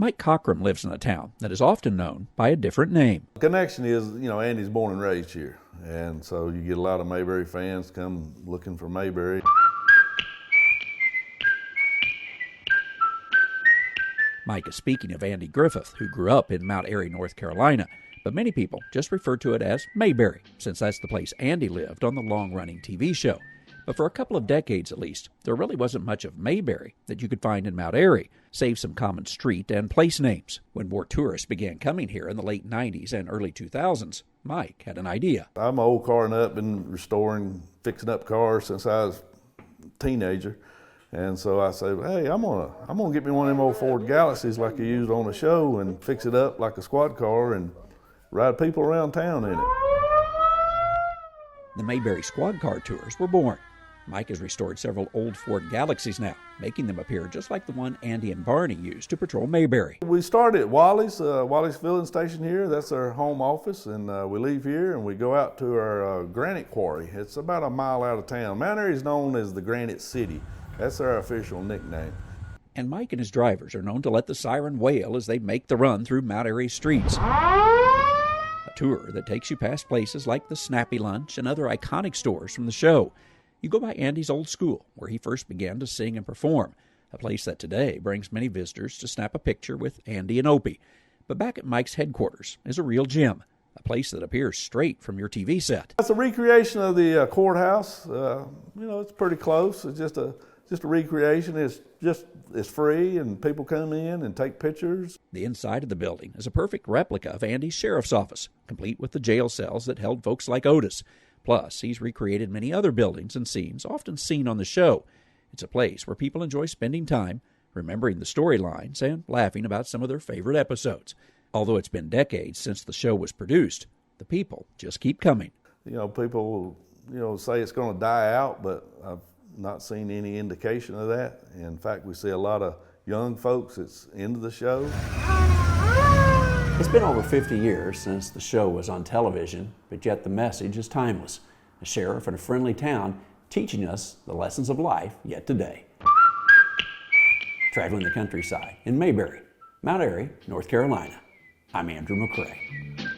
Mike Cochran lives in a town that is often known by a different name. The connection is, Andy's born and raised here, and so you get a lot of Mayberry fans come looking for Mayberry. Mike is speaking of Andy Griffith, who grew up in Mount Airy, North Carolina, but many people just refer to it as Mayberry, since that's the place Andy lived on the long-running TV show. But for a couple of decades at least, there really wasn't much of Mayberry that you could find in Mount Airy, save some common street and place names. When more tourists began coming here in the late 90s and early 2000s, Mike had an idea. I'm an old car nut, been restoring, fixing up cars since I was a teenager. And so I said, hey, I'm gonna get me one of them old Ford Galaxies like you used on the show and fix it up like a squad car and ride people around town in it. The Mayberry squad car tours were born. Mike has restored several old Ford Galaxies now, making them appear just like the one Andy and Barney used to patrol Mayberry. We started at Wally's filling station here. That's our home office, and we leave here and we go out to our granite quarry. It's about a mile out of town. Mount Airy is known as the Granite City. That's our official nickname. And Mike and his drivers are known to let the siren wail as they make the run through Mount Airy streets. A tour that takes you past places like the Snappy Lunch and other iconic stores from the show. You go by Andy's old school, where he first began to sing and perform, a place that today brings many visitors to snap a picture with Andy and Opie. But back at Mike's headquarters is a real gem, a place that appears straight from your TV set. It's a recreation of the courthouse. It's pretty close. It's just a recreation. It's free, and people come in and take pictures. The inside of the building is a perfect replica of Andy's sheriff's office, complete with the jail cells that held folks like Otis. Plus, he's recreated many other buildings and scenes often seen on the show. It's a place where people enjoy spending time, remembering the storylines, and laughing about some of their favorite episodes. Although it's been decades since the show was produced, the people just keep coming. People, say it's going to die out, but I've not seen any indication of that. In fact, we see a lot of young folks that's into the show. It's been over 50 years since the show was on television, but yet the message is timeless. A sheriff in a friendly town teaching us the lessons of life yet today. Traveling the countryside in Mayberry, Mount Airy, North Carolina. I'm Andrew McCrae.